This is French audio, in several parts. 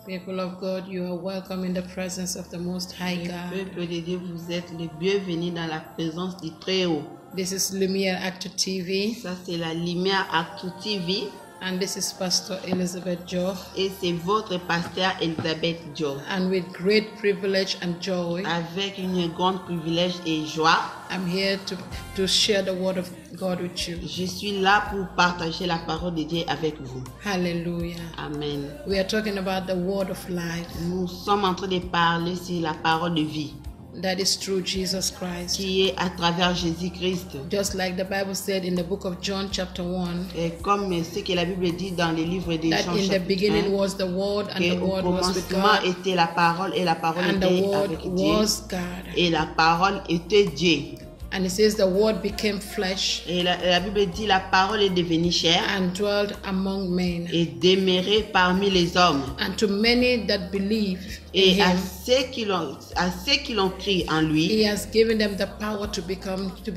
People of God, you are welcome in the presence of the Most High God. Peuple de Dieu, vous êtes les bienvenus dans la présence du Très-Haut. This is Lumiere Actu TV. Ça, c'est la Lumière Actu TV. And this is Pastor Elizabeth Joe. Et c'est votre pasteur Elizabeth Joe. And with great privilege and joy, avec une grande privilège et joie, I'm here to share the word of God with you. Je suis là pour partager la parole de Dieu avec vous. Hallelujah. Amen. We are talking about the word of life. Nous sommes en train de parler sur la parole de vie. That is through Jesus Christ. Qui est à travers Jésus-Christ. Just like the Bible said in the book of John chapter 1. Et comme ce que la Bible dit dans les livres de Jean chapitre 1. That in the beginning was the word and the word was with God. Était la parole et la parole and était the word avec Dieu. Was God. Et la parole était Dieu. And it says the word became flesh. Et la Bible dit la parole est devenue chair. And dwelt among men. Et demeurait parmi les hommes. And to many that believe et in à him, ceux qui l'ont cru en lui, he has given them the power to be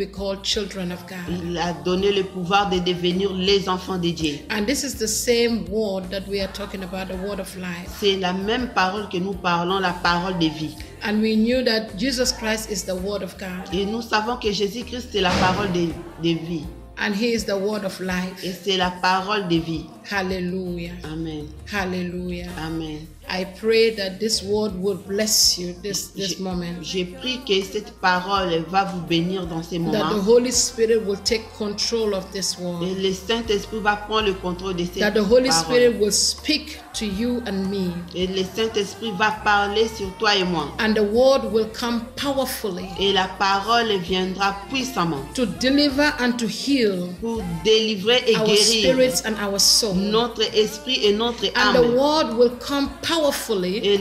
called children of God. Il a donné le pouvoir de devenir les enfants de Dieu. And this is the same word that we are talking about, the word of life. C'est la même parole que nous parlons, la parole de vie. And we knew that Jesus Christ is the word of God. Et nous savons que Jésus-Christ est la parole de vie. And he is the word of life. Et c'est la parole de vie. Hallelujah. Amen. Hallelujah. Amen. I pray that this word will bless you this moment. Je prie que cette parole va vous bénir dans ces moments. That the Holy Spirit will take control of this word. Et le Saint-Esprit va prendre le contrôle de cette parole. That the Holy Spirit will speak to you and me. Et le Saint-Esprit va parler sur toi et moi. And the word will come powerfully. Et la parole viendra puissamment. To deliver and to heal. Pour délivrer et our guérir. Spirits and our soul. Notre esprit et notre âme. And the word will come powerfully. Et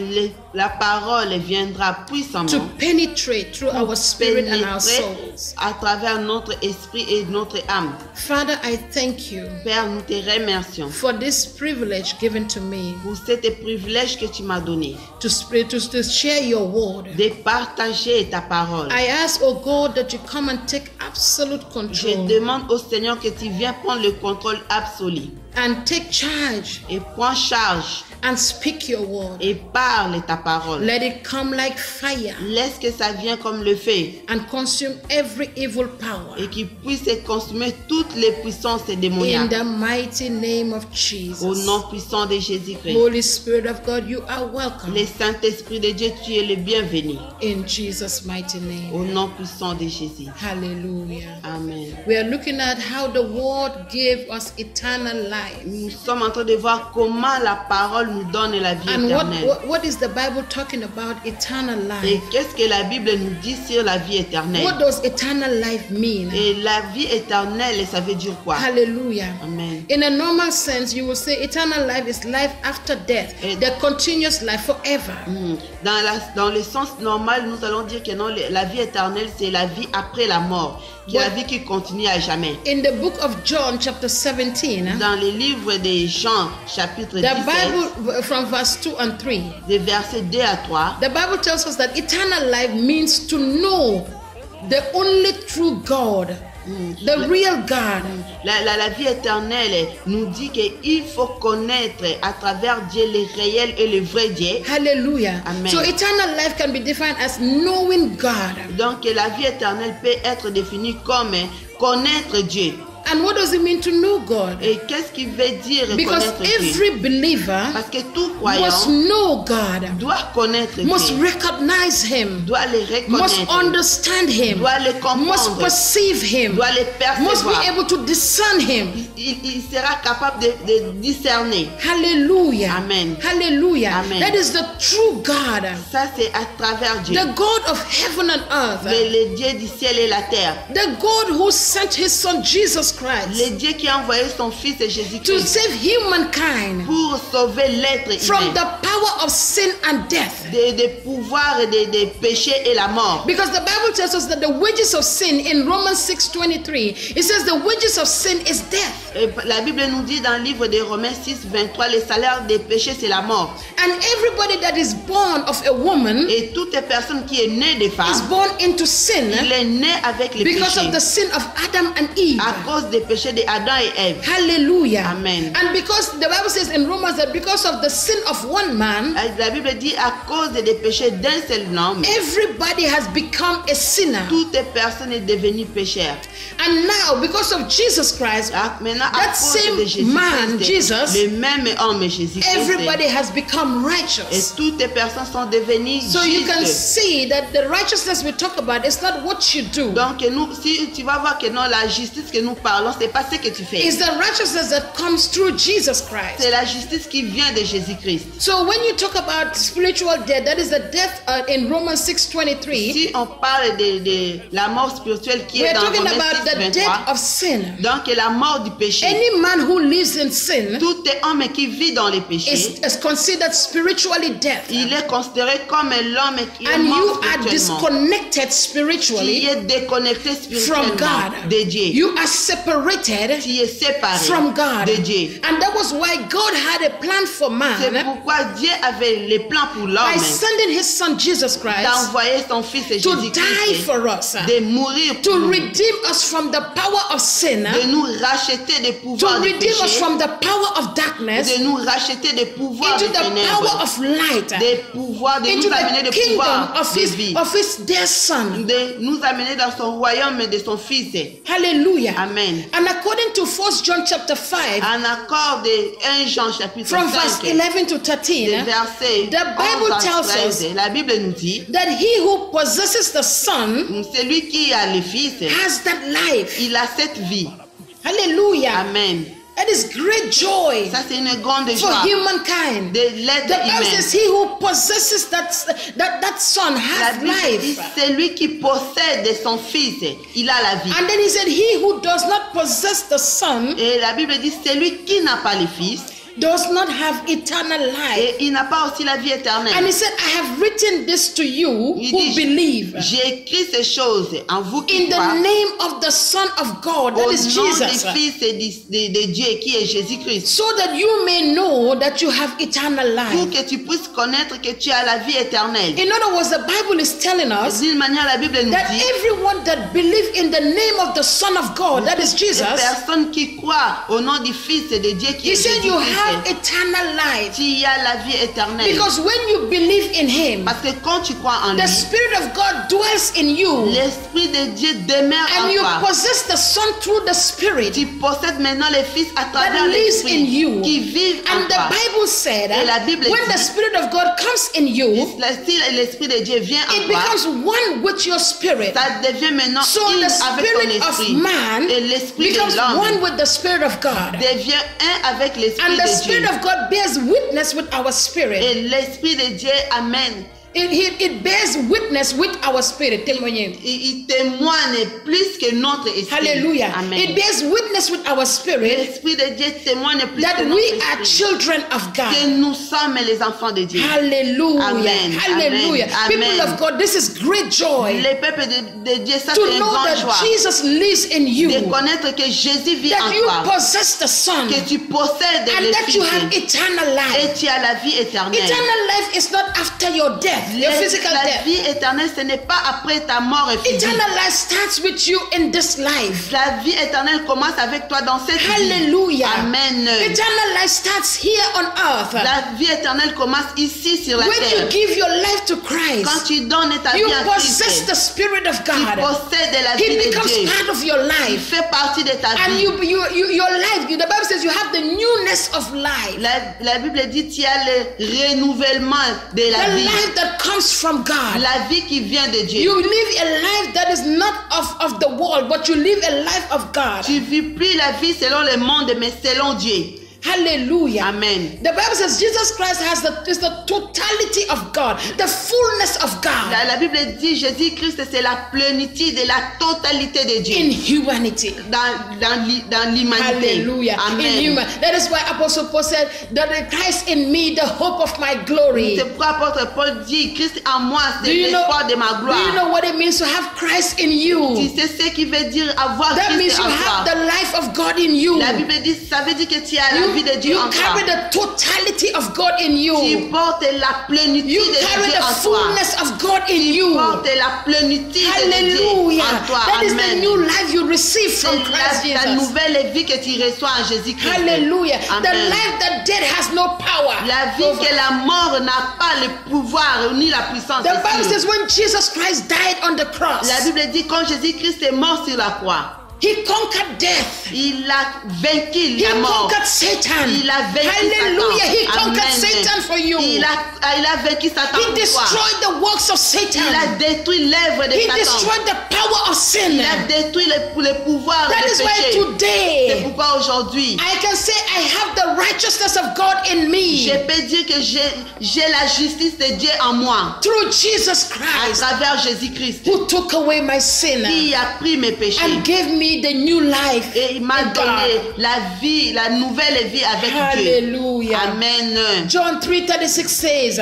la parole viendra puissamment. To penetrate through our spirit and our souls. À travers notre esprit et notre âme. Father, I thank you. Père, nous te remercions. For this privilege given to me. Pour cet privilège que tu m'as donné. To share your word. De partager ta parole. I ask, oh God, that you come and take absolute control. Je demande au Seigneur que tu viennes prendre le contrôle absolu. And take charge. Et prends charge. And speak your word. Et parle ta parole. Let it come like fire. Laisse que ça vienne comme le feu. And consume every evil power. Et qu'il puisse consumer toutes les puissances démoniaques. In the mighty name of Jesus. Au nom puissant de Jésus-Christ. Holy Spirit of God, you are welcome. Le Saint-Esprit de Dieu, tu es le bienvenu. In Jesus' mighty name. Au nom puissant de Jésus. Hallelujah. Amen. We are looking at how the word gave us eternal life. Nous sommes en train de voir comment la parole nous donne la vie éternelle. What is the Bible talking about eternal life? Et qu'est-ce que la Bible nous dit sur la vie éternelle? What does eternal life mean? Et la vie éternelle, ça veut dire quoi? Hallelujah. Amen. In a normal sense, you will say eternal life is life after death, the continuous life forever. Dans le sens normal, nous allons dire que non, la vie éternelle, c'est la vie après la mort. Qui est la vie qui continue à jamais. In the book of John, chapter 17, dans le livre de Jean, chapitre 17, the Bible from verse 2 and 3, de versets 2 à 3, the Bible tells us that eternal life means to know the only true God. The real God. La vie éternelle nous dit qu'il faut connaître à travers Dieu le réel et le vrai Dieu. Hallelujah. Amen. So eternal life can be defined as knowing God. Donc la vie éternelle peut être définie comme connaître Dieu. And what does it mean to know God? Et qu'est-ce qui veut dire Because connaître Dieu? every believer Parce que tout croyant must know God, doit connaître must Dieu, recognize Him, doit le must reconnaître, understand Him, doit le must comprendre, perceive Him, doit le must be percevoir. able to discern Him. Il sera capable de discerner. Hallelujah. Amen. Hallelujah. Amen. That is the true God. Ça c'est à travers Dieu. The God of heaven and earth. Le Dieu du ciel et la terre. The God who sent His Son Jesus Christ. Le Dieu qui a envoyé son fils To Jésus-Christ save humankind pour sauver l'être from humain the power of sin and death. des pouvoirs des péchés et la mort. Because the Bible tells us that the wages of sin in Romans 6:23, it says the wages of sin is death. Et la Bible nous dit dans le livre de Romains 6, 23, le salaire des péchés c'est la mort. And everybody that is born of a woman Et toute personne qui est née de is femme, born into sin il est né avec les because péchés of the sin of Adam and Eve. à cause des péchés d'Adam et Ève. Hallelujah. Amen. And because the Bible says in Romans that because of the sin of one man, La Bible dit à cause des péchés d'un seul homme, everybody has become a sinner. toute personne est devenue pécheur. And now, because of Jesus Christ, Maintenant, à that cause de same Jésus man, Christ, Jesus, le même homme Jésus Christ, everybody has become et righteous. toutes les personnes sont devenues So you can justes. see that the righteousness we talk about is not what you do. Donc nous, si tu vas voir que non, la justice que nous parlons, c'est pas ce que tu fais. It's the righteousness that comes through Jesus Christ. C'est la justice qui vient de Jésus-Christ. So when you talk about spiritual death, that is the death in Romans 6:23. Si on parle de la mort spirituelle qui est We're dans talking Romains about the 6, death 23, of sin. donc la mort du péché. Any man who lives in sin Tout homme qui vit dans les péchés, is considered spiritually dead. il est considéré comme l'homme qui est And you mort are spirituellement, disconnected qui spiritually est déconnecté from spirituellement God. de Dieu, You are separated qui est séparé from God. de Dieu. And that was why God had a plan for C'est man pourquoi Dieu avait les plans pour by l'homme sending his son Jesus Christ d'envoyer son fils to die Jésus-Christ, for us, de mourir pour to nous, redeem us from the power of sin, de nous racheter des to pouvoirs du redeem us péché, from the power of darkness de nous racheter des pouvoirs into de the power ténèbres, of light, des pouvoirs, de into nous amener the des kingdom pouvoirs of de vie, his dear son. de nous amener dans son royaume de son fils. Hallelujah. Amen. And according to 1 John chapter 5, En accord de 1 Jean chapitre from verse 5, 11 to de 13, verset the Bible 11 à tells 13, us la Bible nous dit, that he who possesses the Son celui qui a le fils, has that life. il a cette vie. Hallelujah. Amen. That is great joy Ça c'est une grande for joie humankind. de l'être The Bible humain. says he who possesses that son La has Bible dit, life. celui qui possède son fils, il a la vie. And then he said, he who does not possess the Son Et la Bible dit, celui qui n'a pas le fils, does not have eternal life. et il n'a pas aussi la vie éternelle. And he said, I have written this to you Il who dit, believe j'ai écrit ces choses en vous qui in the croient name of the Son of God, au that nom is du Jesus, Fils de Dieu qui est Jésus-Christ, so that you may know that you have eternal pour life. que tu puisses connaître que tu as la vie éternelle. In other words, the Bible is telling us D'une manière, la Bible nous that dit, everyone that believes in the name of the Son of God, that is les Jesus, personnes qui croient au nom du Fils de Dieu qui he est said you have Jésus-Christ, eternal life. tu as la vie éternelle. Because when you believe in him, Parce que quand tu crois en the lui, Spirit of God dwells in you, l'Esprit de Dieu demeure and en you toi. possess the Son through the Spirit. Tu possèdes maintenant le Fils à travers lives in you. l'Esprit qui vit en And the toi. Bible said Et la Bible when dit, the Spirit of God comes in you, Si l'Esprit de Dieu vient en it toi, becomes one with your spirit. ça devient maintenant So une the avec ton spirit of esprit. man Et l'Esprit becomes de l'homme one with the Spirit of God. devient un avec l'Esprit And the de Spirit Dieu. of God bears witness with our spirit. Et l'Esprit de Dieu amène. It bears witness with our spirit. Témoignez. Il témoigne plus que notre esprit. Hallelujah. Amen. It bears witness with our spirit L'Esprit de Dieu témoigne plus that que notre we are esprit. children of Que God. nous sommes les enfants de Dieu. Hallelujah. Amen. Hallelujah. Amen. People Amen. of God, this is great joy Les peuples de Dieu, ça to c'est une know grande that joie. Jesus lives in you, De connaître que Jésus vit en that you toi. possess the Son, Que tu possèdes and le that Fils. you have eternal Et life. tu as la vie éternelle. Eternal life is not after your death, your physical La death. vie éternelle, ce n'est pas après ta mort physique. Eternal life starts with you in this life. La vie éternelle commence avec toi dans cette vie. Hallelujah. Amen. Eternal life starts here on earth. La vie éternelle commence ici sur la When terre. you give your life to Quand Christ, tu donnes ta you vie à possess Christ, the Spirit of tu God. possèdes la vie He de becomes Dieu. part of your Il life. fait partie de ta And vie. your life, the Bible says you have the newness of life. La Bible dit tu as le renouvellement de la The vie. life that comes from God. La vie qui vient de Dieu. You live a life that is not of the world, but you live a life of God. Tu vis plus la vie selon le monde, mais selon Dieu. Hallelujah. Amen. The Bible says Jesus Christ is the totality of God, the fullness of God La Bible dit Jésus-Christ, c'est la plénitude et la totalité de Dieu in humanity. dans l'humanité. Hallelujah. In Amen. human. That is why Apostle Paul said that Christ in me, the hope of my glory. C'est pourquoi apôtre Paul dit Christ en moi, Do c'est you l'espoir de ma know gloire. what it means to have Christ in Tu you? sais ce qui veut dire avoir That means Christ you en have toi. the life of God in you. La Bible dit, ça veut dire que tu as la You vie de Dieu You en carry toi. the totality of God in you. Tu portes la plénitude You de carry Dieu the en toi. fullness of God in you. Porte la plénitude de Dieu Hallelujah. en toi. That is the Amen. new life you receive C'est from Christ la Jesus. nouvelle vie que tu reçois en Jésus-Christ. Hallelujah. The Amen. life that death has no power. La vie over. que la mort n'a pas le pouvoir ni la puissance. The Bible dessus. says when Jesus Christ died on the cross, La Bible dit quand Jésus-Christ est mort sur la croix, he conquered death. il a vaincu He la mort. conquered Satan. Il a vaincu Hallelujah. He Satan. conquered Amen. Satan for you. Il a vaincu Satan He pour toi. destroyed the works of Satan. Il a détruit l'œuvre de He Satan. destroyed the power of sin. Il a détruit le pouvoir That du is why péché. C'est today pourquoi aujourd'hui, I can say I have the righteousness of God in me je peux dire que j'ai la justice de Dieu en moi. through Jesus À Christ, travers Jésus-Christ. who took away my sin Qui a pris mes péchés. and gave me the new life. Et il m'a in God. donné la vie, la nouvelle vie avec Dieu. Hallelujah. Amen. John 3:36 says,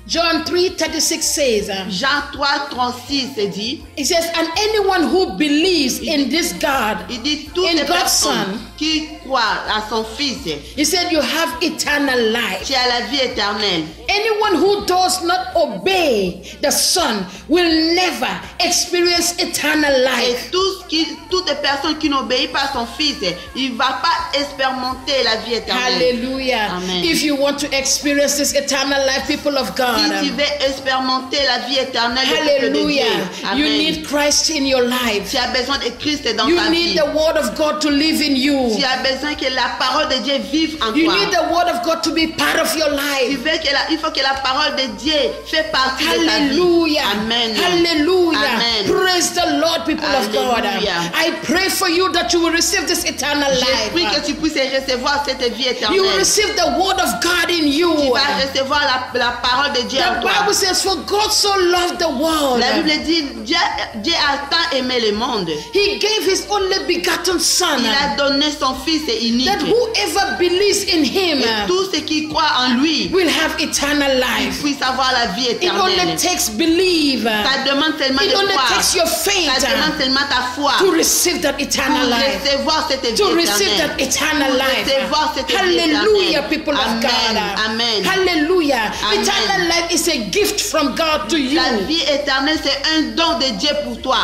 John 3:36 says, Jean 3, 36 dit, it says, and anyone who believes in this God, il dit toutes in les God's personnes Son, qui croient à son Fils, he said, you have eternal life. tu as la vie éternelle. Anyone who does not obey the Son will never experience eternal Et life. toutes les personnes qui n'obéissent pas à son Fils, il ne va pas expérimenter la vie éternelle. Hallelujah. Amen. If you want to experience this eternal life, people of Si God, tu veux expérimenter la vie éternelle, le peuple de Dieu. hallelujah, you Amen. need Christ in your life. Tu as besoin de Christ dans You ta need vie. the word of God to live in you. Tu as besoin que la parole de Dieu vive en You toi. need the word of God to be part of your Tu life. veux il faut que la parole de Dieu fait partie de ta vie. Hallelujah. Amen. Hallelujah. Amen. Praise the Lord, people of God. Hallelujah. I pray for you that you will receive this eternal Je prie que life. tu puisses recevoir cette vie You will éternelle. receive the word of God in you. Tu vas recevoir la parole de Dieu en The toi. Bible says, for God so loved the world, La Bible dit, Dieu a tant aimé le monde. he gave his only begotten Son, Il a donné son Fils unique. that whoever believes in him Et tous ceux qui croient en lui will have eternal life. puissent avoir la vie It only éternelle. takes belief. Ça demande seulement It de only croire. takes your Ça faith demande seulement ta foi to receive that pour eternal life. recevoir cette vie To receive éternelle. that eternal life. Recevoir cette vie Hallelujah, éternelle. people of Amen. God. Amen. Hallelujah. Amen. Eternal life is a gift from God to you. La vie éternelle, c'est un don de Dieu pour toi.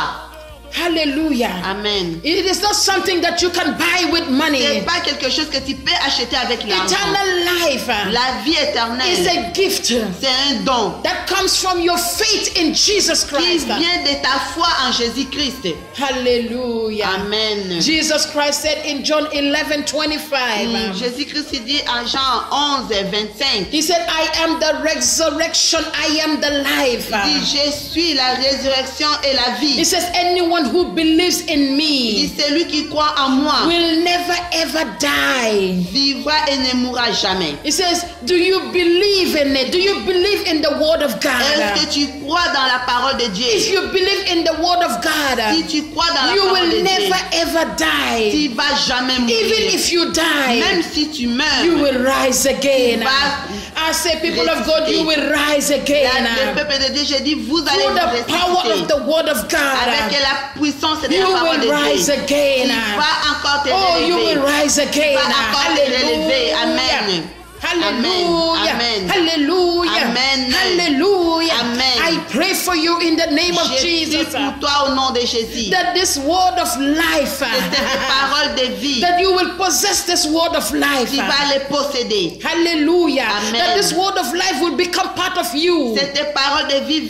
Hallelujah. Amen. It is not something that you can buy with C'est money. pas quelque chose que tu peux acheter avec l'argent. Eternal life La vie is éternelle, a gift c'est un don that comes from your faith in Jesus qui Christ. vient de ta foi en Jésus-Christ. Hallelujah. Amen. Jesus Christ said in John 11:25, Jésus-Christ dit en Jean 11, 25, he said, I am the resurrection, I am the life. il dit, je suis la résurrection et la He vie. says, anyone who believes in Il dit, me celui qui croit en moi will never ever die. vivra et ne mourra jamais. He says, do you believe in it? Do you believe in the word of Est-ce God? que tu crois dans la parole de Dieu? If you believe in the word of God, Si tu crois dans la you parole de will Dieu, never ever die. tu vas jamais Even mourir. if you die, Même si tu meurs, you will rise again. vas I say, people of God, you will rise again. le peuple de Dieu, je dis, vous allez Through vous the power of ressusciter. the word of Avec God, la puissance de you la parole de will rise Dieu. again. Tu vas encore te Oh, you will relever. rise again. Tu vas encore te relever. Hallelujah. Amen. Hallelujah. Amen. Hallelujah. Amen. Hallelujah. Amen. I pray for you in the name of Je prie Jesus pour toi au nom de Jésus. that this word of life, Cette parole de vie, that you will possess this word of life. tu vas les posséder. Hallelujah. Amen. That this word of life will become part of you. Cette parole de vie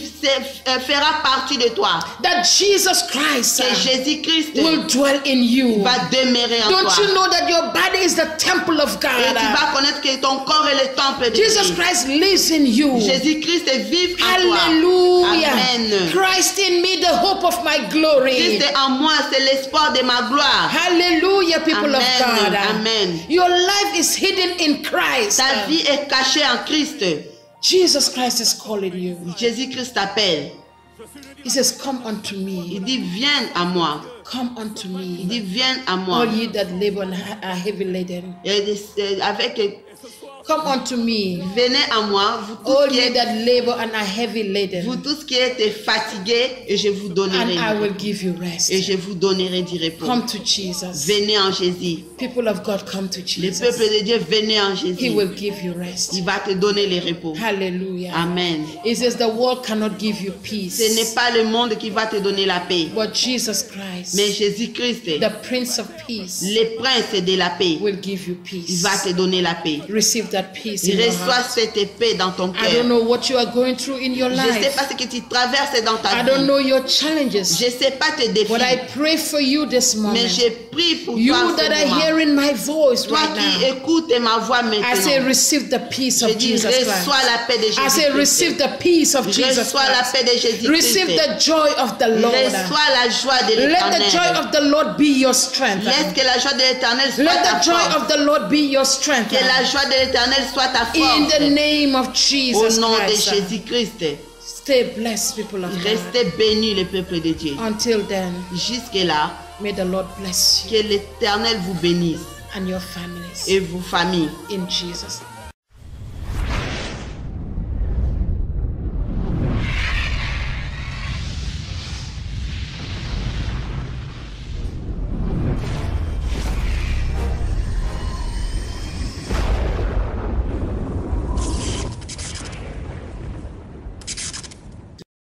fera partie de toi. That Jesus Christ Que Jésus-Christ will dwell in you. va demeurer en Don't toi. you know that your body is the temple of Et tu God? vas connaître que ton corps est le temple de Jesus Dieu. Christ lives in you. Jésus-Christ vive en toi. Hallelujah. Amen. Christ in me, the hope of my glory. Christ est en moi, c'est l'espoir de ma gloire. Hallelujah, people of Amen. God. Amen. Your life is hidden in Christ. Ta vie est cachée en Christ. Jesus Christ is calling you. Jésus-Christ t'appelle. He says, come unto me. Il dit, viens à moi. Come unto Il me. dit, viens à moi. All ye that labor and are heavy laden. Et avec Come unto me, venez à moi, vous tous all qui ye êtes, that labor and are heavy vous laden, tous qui êtes fatigués, et je vous donnerai, and I will give you rest. et je vous donnerai du repos. Come to Jesus. Venez en Jésus. People of God, come to Le peuple Jesus. de Dieu, venez en He Jésus. will give you rest. Il va te donner le repos. Hallelujah. Amen. It says the world cannot give you Ce peace, n'est pas le monde qui va te donner la paix, but Jesus mais Christ, Jésus-Christ, the Prince of Peace, le prince de la paix, will give you il peace. va te donner la paix. Receive that peace in your Reçois heart. cette paix dans ton I don't cœur. know what you are going through in your Je ne sais life. pas ce que tu traverses dans ta I don't vie. know your challenges. Je ne sais pas tes défis. But I pray for you this Mais moment. je prie pour You toi en that ce are moment. hearing my voice Toi right qui now. écoutes ma voix I say maintenant. receive the peace Je of dis Jesus reçois Christ. la paix de I say Jésus-Christ. receive the peace of Jesus Reçois la Christ. paix de Jésus-Christ. Receive the joy of the Lord. Reçois la joie de Let the joy l'Éternel. of the Lord be your strength. Laisse que la joie de l'Éternel soit Let ta the joy force. of the Lord be your strength. Que la joie de l'Éternel soit ta In the force. name of Au Jesus nom de Christ. Jésus-Christ. Stay blessed, people of God. Restez bénis, le peuple de Dieu. Until then, Jusque-là, may the Lord bless you que l'Éternel vous bénisse and your families. et vos familles. In Jesus' name.